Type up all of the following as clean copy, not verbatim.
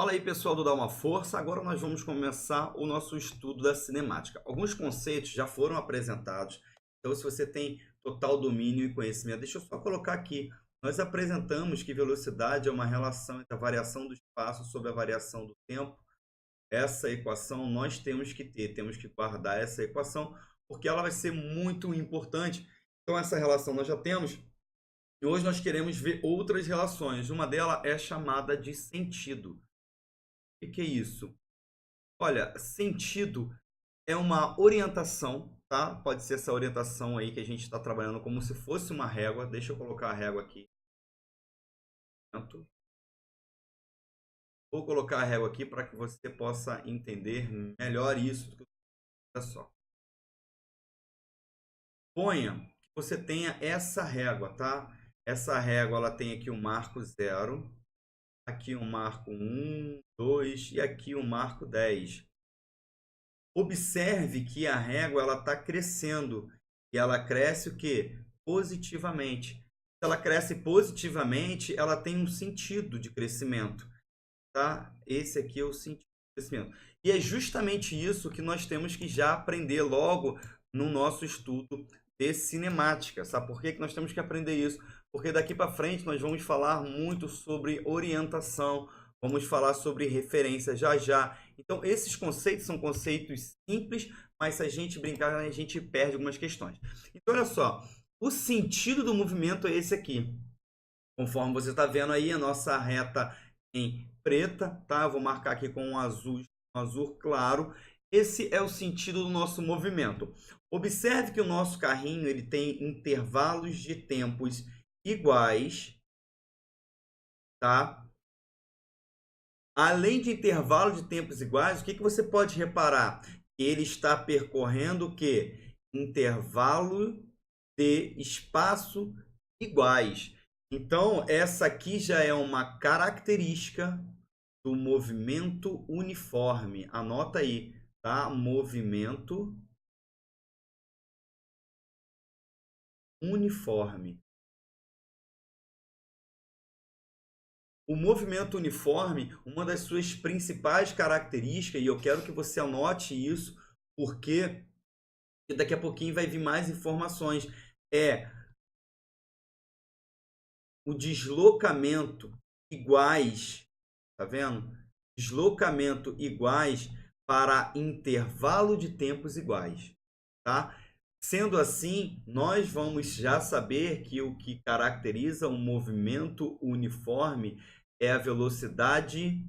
Fala aí, pessoal do Dá Uma Força. Agora nós vamos começar o nosso estudo da cinemática. Alguns conceitos já foram apresentados, então se você tem total domínio e conhecimento, deixa eu só colocar aqui. Nós apresentamos que velocidade é uma relação entre a variação do espaço sobre a variação do tempo. Essa equação nós temos que ter, temos que guardar essa equação, porque ela vai ser muito importante. Então essa relação nós já temos, e hoje nós queremos ver outras relações. Uma delas é chamada de sentido. O que é isso? Olha, sentido é uma orientação, tá? Pode ser essa orientação aí que a gente está trabalhando como se fosse uma régua. Deixa eu colocar a régua aqui. Vou colocar a régua aqui para que você possa entender melhor isso. Olha só. Ponha que você tenha essa régua, tá? Essa régua ela tem aqui o marco 0, aqui o marco 1, 2 e aqui o marco 10. Observe que a régua ela está crescendo e ela cresce o quê? Positivamente. Se ela cresce positivamente, ela tem um sentido de crescimento, tá? Esse aqui é o sentido de crescimento. E é justamente isso que nós temos que já aprender logo no nosso estudo de cinemática, sabe? Por que nós temos que aprender isso? Porque daqui para frente nós vamos falar muito sobre orientação, vamos falar sobre referência já já. Então, esses conceitos são conceitos simples, mas se a gente brincar, a gente perde algumas questões. Então, olha só, o sentido do movimento é esse aqui. Conforme você está vendo aí, a nossa reta em preta, tá? Eu vou marcar aqui com um azul claro. Esse é o sentido do nosso movimento. Observe que o nosso carrinho ele tem intervalos de tempos iguais, tá? Além de intervalo de tempos iguais, o que você pode reparar? Ele está percorrendo o quê? Intervalo de espaço iguais. Então, essa aqui já é uma característica do movimento uniforme. Anota aí, tá? Movimento uniforme. O movimento uniforme, uma das suas principais características, e eu quero que você anote isso, porque daqui a pouquinho vai vir mais informações, é o deslocamento iguais, tá vendo? Deslocamento iguais para intervalo de tempos iguais, tá? Sendo assim, nós vamos já saber que o que caracteriza um movimento uniforme é a velocidade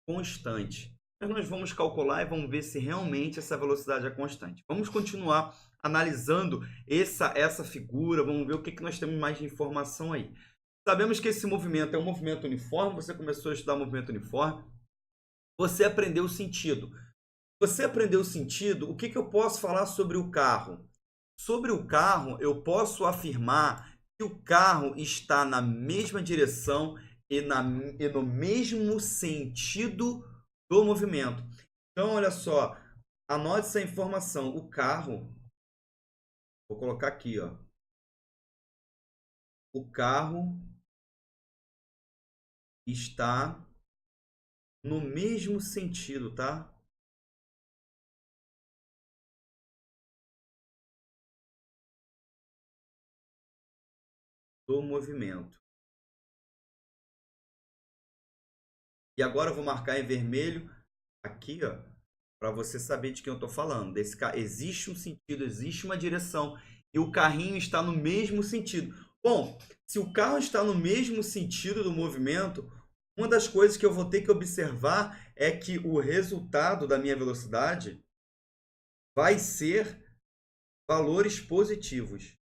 constante. Mas nós vamos calcular e vamos ver se realmente essa velocidade é constante. Vamos continuar analisando essa figura, vamos ver o que nós temos mais de informação aí. Sabemos que esse movimento é um movimento uniforme, você começou a estudar movimento uniforme, você aprendeu o sentido. Você aprendeu o sentido, o que eu posso falar sobre o carro? Sobre o carro, eu posso afirmar que o carro está na mesma direção e no mesmo sentido do movimento. Então, olha só, anote essa informação. O carro, vou colocar aqui, ó. O carro está no mesmo sentido, tá? Do movimento. E agora eu vou marcar em vermelho aqui, ó, para você saber de quem eu estou falando. Existe um sentido, existe uma direção e o carrinho está no mesmo sentido. Bom, se o carro está no mesmo sentido do movimento, uma das coisas que eu vou ter que observar é que o resultado da minha velocidade vai ser valores positivos.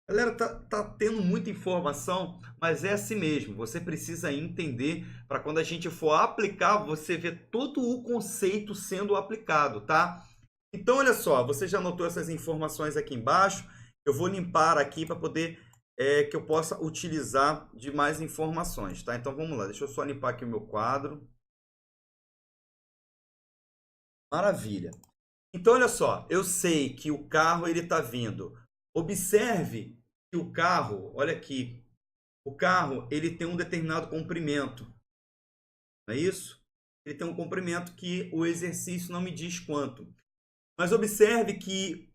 Galera, tá tendo muita informação, mas é assim mesmo. Você precisa entender para quando a gente for aplicar, você ver todo o conceito sendo aplicado, tá? Então, olha só, você já anotou essas informações aqui embaixo. Eu vou limpar aqui para poder que eu possa utilizar de mais informações, tá? Então, vamos lá. Deixa eu só limpar aqui o meu quadro. Maravilha. Então, olha só, eu sei que o carro ele está vindo. Observe que o carro, olha aqui, o carro ele tem um determinado comprimento. não é isso? Ele tem um comprimento que o exercício não me diz quanto. Mas observe que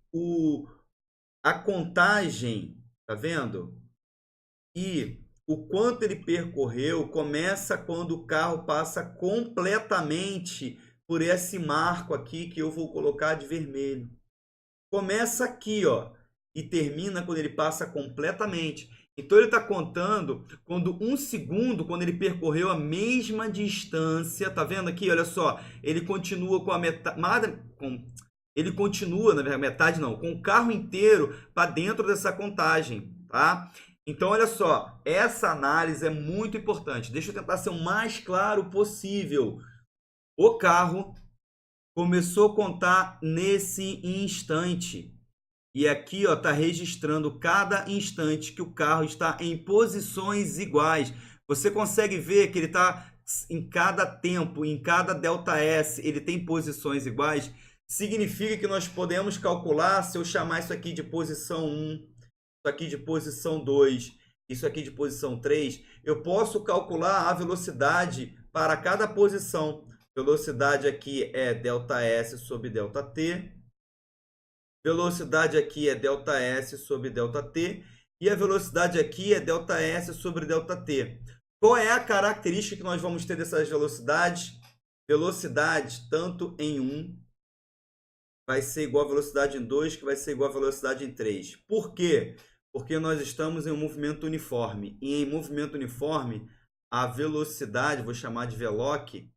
a contagem, tá vendo? E o quanto ele percorreu começa quando o carro passa completamente por esse marco aqui que eu vou colocar de vermelho. Começa aqui, ó, e termina quando ele passa completamente. Então ele está contando quando 1 segundo, quando ele percorreu a mesma distância, tá vendo aqui? Olha só, ele continua com a metade, ele continua, na verdade, metade não, com o carro inteiro para dentro dessa contagem, tá? Então, olha só, essa análise é muito importante. Deixa eu tentar ser o mais claro possível. O carro começou a contar nesse instante. E aqui está registrando cada instante que o carro está em posições iguais. Você consegue ver que ele está em cada tempo, em cada ΔS, ele tem posições iguais. Significa que nós podemos calcular, se eu chamar isso aqui de posição 1, isso aqui de posição 2, isso aqui de posição 3, eu posso calcular a velocidade para cada posição. Velocidade aqui é ΔS sobre ΔT. Velocidade aqui é ΔS sobre ΔT. E a velocidade aqui é ΔS sobre ΔT. Qual é a característica que nós vamos ter dessas velocidades? Velocidade tanto em 1 vai ser igual a velocidade em 2, que vai ser igual a velocidade em 3. Por quê? Porque nós estamos em um movimento uniforme. E em movimento uniforme, a velocidade, vou chamar de veloc,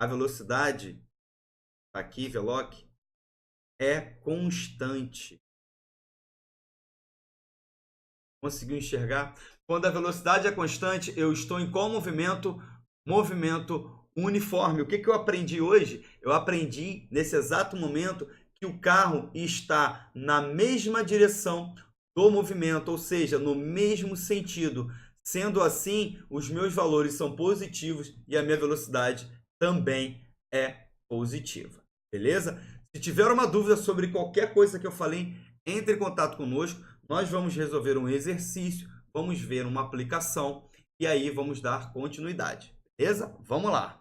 a velocidade, aqui, veloc, é constante. Conseguiu enxergar? Quando a velocidade é constante, eu estou em qual movimento? Movimento uniforme. O que eu aprendi hoje? Eu aprendi nesse exato momento que o carro está na mesma direção do movimento, ou seja, no mesmo sentido. Sendo assim, os meus valores são positivos e a minha velocidade também é positiva. Beleza? Se tiver uma dúvida sobre qualquer coisa que eu falei, entre em contato conosco. Nós vamos resolver um exercício, vamos ver uma aplicação e aí vamos dar continuidade. Beleza? Vamos lá!